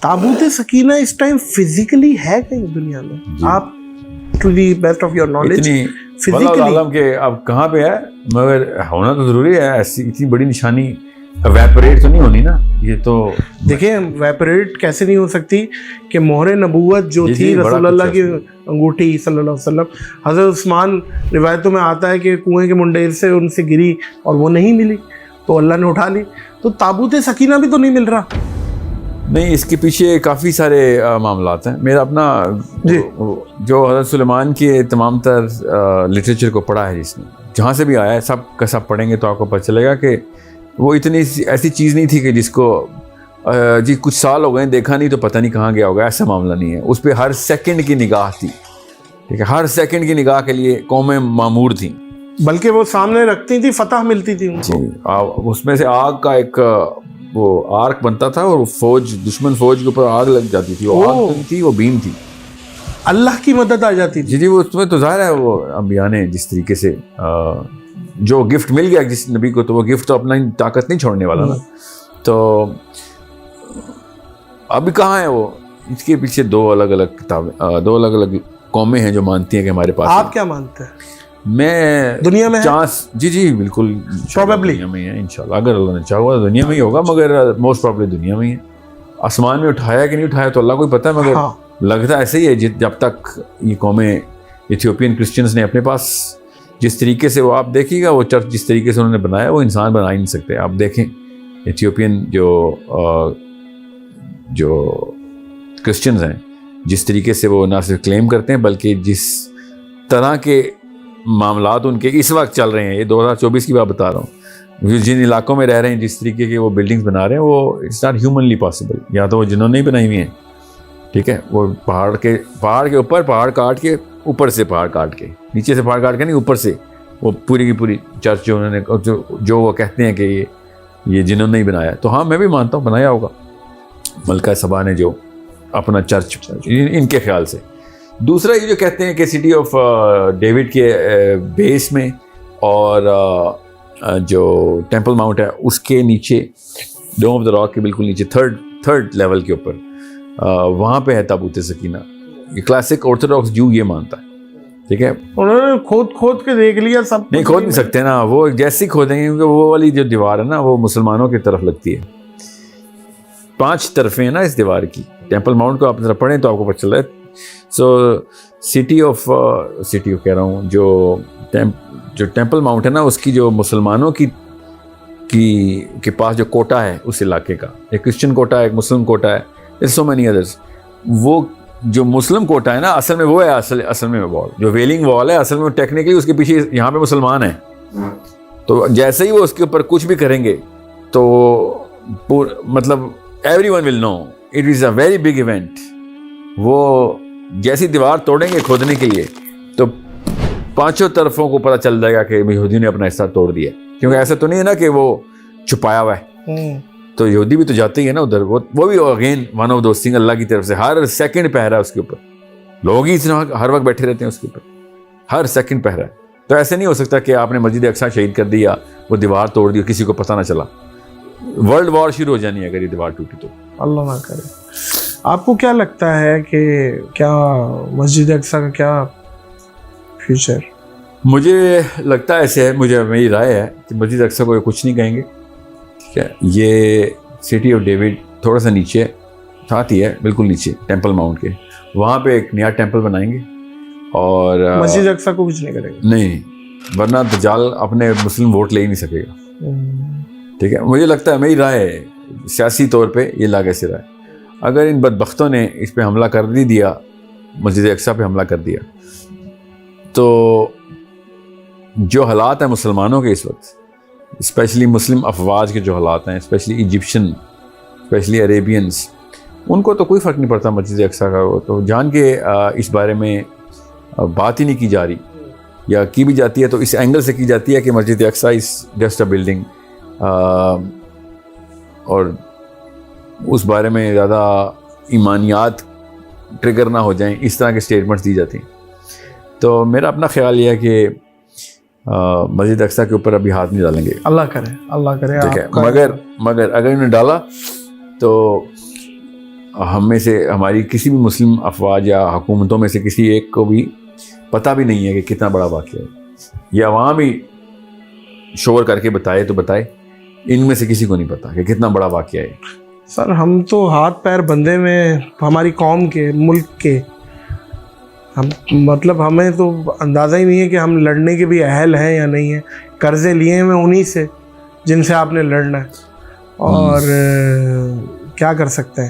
ताबूत सकीना इस time physically है कहीं दुनिया में? आप to the best of your knowledge physically के अब कहाँ पे है, मगर होना तो जरूरी है। ऐसी इतनी बड़ी निशानी एवेपोरेट तो नहीं होनी ना, ये तो देखिए एवेपोरेट कैसे नहीं हो सकती कि मोहर नबूवत जो थी रसूलुल्लाह की अंगूठी सल्लल्लाहु अलैहि वसल्लम, हज़रत उस्मान रिवायतों में आता है कि कुएं के मुंडेर से उनसे गिरी और वो नहीं मिली तो अल्लाह ने उठा ली। तो ताबूत सकीना भी तो नहीं मिल रहा। नहीं, इसके पीछे काफ़ी सारे मामलात हैं। मेरा अपना जो हज़रत सुलेमान के तमाम तर लिटरेचर को पढ़ा है, जिसने जहाँ से भी आया है सब का सब पढ़ेंगे तो आपको पता चलेगा कि वो इतनी ऐसी चीज़ नहीं थी कि जिसको जी कुछ साल हो गए देखा नहीं तो पता नहीं कहाँ गया होगा, ऐसा मामला नहीं है। उस पर हर सेकंड की निगाह थी, ठीक है, हर सेकंड की निगाह के लिए कौमें मामूर थी, बल्कि वो सामने रखती थी, फतह मिलती थी उनको। जी, उसमें से आग का एक वो आर्क बनता था और फौज दुश्मन फौज के ऊपर आग लग जाती थी। वो आग थी, वो बीम थी, अल्लाह की मदद आ जाती थी। जी वो उसमें तो ज़ाहिर है वो अंबिया ने जिस तरीके से जो गिफ्ट मिल गया जिस नबी को, तो वो गिफ्ट तो अपना ताकत नहीं छोड़ने वाला ना। तो अभी कहाँ है वो, इसके पीछे दो अलग अलग किताबें, दो अलग अलग कौमें हैं जो मानती हैं कि हमारे पास। आप क्या मानते हैं? मैं दुनिया में चांस जी बिल्कुल प्रोबेबली दुनिया में है इंशाल्लाह, अगर अल्लाह ने चाहा तो दुनिया में ही होगा, मगर मोस्ट प्रॉब्ली दुनिया में ही है। आसमान में उठाया कि नहीं उठाया तो अल्लाह को ही पता है, मगर लगता ऐसे ही है जब तक ये कौमें इथियोपियन क्रिश्चियंस ने अपने पास जिस तरीके से, वो आप देखिएगा वो चर्च जिस तरीके से उन्होंने बनाया वो इंसान बना ही नहीं सकते। आप देखें इथियोपियन जो क्रिश्चियंस हैं जिस तरीके से वो ना सिर्फ क्लेम करते हैं बल्कि जिस तरह के मामलात उनके इस वक्त चल रहे हैं, ये 2024 की बात बता रहा हूँ, जिन इलाकों में रह रहे हैं जिस तरीके के वो बिल्डिंग्स बना रहे हैं, वो इट्स नॉट ह्यूमनली पॉसिबल। या तो वो जिन्होंने ही बनाई हुई हैं, ठीक है, वो पहाड़ के ऊपर पहाड़ काट के, ऊपर से पहाड़ काट के, नीचे से पहाड़ काट के नहीं, ऊपर से वो पूरी की पूरी चर्च जो उन्होंने जो वो कहते हैं कि ये जिन्होंने ही बनाया। तो हाँ, मैं भी मानता हूँ बनाया होगा मलका सबा ने जो अपना चर्च इनके ख्याल से। दूसरा ये जो कहते हैं कि सिटी ऑफ डेविड के बेस में और जो टेम्पल माउंट है उसके नीचे, डोम ऑफ द रॉक के बिल्कुल नीचे थर्ड लेवल के ऊपर, वहाँ पे है ताबूत सकीना। ये क्लासिक ऑर्थोडॉक्स जू ये मानता है, ठीक है। उन्होंने खोद के देख लिया सब। नहीं खोद नहीं सकते ना, वो जैसे ही खोदेंगे, क्योंकि वो वाली जो दीवार है ना वो मुसलमानों की तरफ लगती है। 5 तरफें हैं ना इस दीवार की। टेम्पल माउंट को आप जरा पढ़ें तो आपको पता चल रहा है। सो सिटी ऑफ कह रहा हूँ, जो टेम्पल माउंट है ना उसकी जो मुसलमानों के पास जो कोटा है उस इलाके का, एक क्रिश्चियन कोटा है, एक मुस्लिम कोटा है, सो मैनी अदर्स। वो जो मुस्लिम कोटा है ना असल में वो है असल में वॉल, जो वेलिंग वॉल है असल में टेक्निकली उसके पीछे यहाँ पे मुसलमान है। तो जैसे ही वो उसके ऊपर कुछ भी करेंगे तो मतलब everyone will know it is a very big event. वो जैसी दीवार तोड़ेंगे खोदने के लिए तो 5 तरफों को पता चल जाएगा कि यहूदी ने अपना हिस्सा तोड़ दिया, क्योंकि ऐसा तो नहीं है ना कि वो छुपाया हुआ है। तो यहूदी भी तो जाते ही है ना उधर, वो भी अगेन वन ऑफ दोस्त थिंग, अल्लाह की तरफ से हर सेकंड पहरा है उसके ऊपर। लोग ही इतना हर वक्त बैठे रहते हैं उसके ऊपर, हर सेकंड पहरा है। तो ऐसे नहीं हो सकता कि आपने मस्जिद अक्सा शहीद कर दिया, वो दीवार तोड़ दी, किसी को पता ना चला। वर्ल्ड वॉर शुरू हो जानी है अगर ये दीवार टूटी तो, अल्लाह ना करे। आपको क्या लगता है कि क्या मस्जिद अक्सा का क्या फ्यूचर? मुझे लगता है ऐसे है, मेरी राय है कि मस्जिद अक्सा को कुछ नहीं कहेंगे, ठीक है। ये सिटी ऑफ डेविड थोड़ा सा नीचे साथ ही है, बिल्कुल नीचे टेम्पल माउंट के, वहाँ पे एक नया टेम्पल बनाएंगे और मस्जिद अक्सा को कुछ नहीं करेंगे। नहीं, वरना दज्जाल अपने मुस्लिम वोट ले ही नहीं सकेगा, ठीक है। मुझे लगता है, मेरी राय है सियासी तौर पे ये लागे से राय, अगर इन बदबख्तों ने इस पे हमला कर दिया, मस्जिद अक्सा पे हमला कर दिया, तो जो हालात हैं मुसलमानों के इस वक्त, स्पेशली मुस्लिम अफवाज के जो हालात हैं, स्पेशली इजिप्शियन, स्पेशली अरेबियंस, उनको तो कोई फ़र्क नहीं पड़ता मस्जिद अक्सा का। वो तो जान के इस बारे में बात ही नहीं की जा रही, या की भी जाती है तो इस एंगल से की जाती है कि मस्जिद अक्सा इज़ जस्ट अ बिल्डिंग, और उस बारे में ज़्यादा ईमानियात ट्रिगर ना हो जाएं, इस तरह के स्टेटमेंट्स दी जाती हैं। तो मेरा अपना ख्याल ये है कि मस्जिद अक्सा के ऊपर अभी हाथ नहीं डालेंगे, अल्लाह करे, अल्लाह करे, ठीक है। मगर अगर इन्होंने डाला तो ہم میں سے ہماری کسی بھی مسلم افواج یا حکومتوں میں سے کسی ایک کو بھی پتہ بھی نہیں ہے کہ کتنا بڑا واقعہ ہے. یہ عوام ہی شور کر کے بتائے تو بتائے, ان میں سے کسی کو نہیں پتا کہ کتنا بڑا واقعہ ہے. سر ہم تو ہاتھ پیر بندھے میں ہماری قوم کے, ملک کے, ہم مطلب ہمیں تو اندازہ ہی نہیں ہے کہ ہم لڑنے کے بھی اہل ہیں یا نہیں ہیں. قرضے لیے ہیں انہی سے جن سے آپ نے لڑنا ہے, اور کیا کر سکتے ہیں.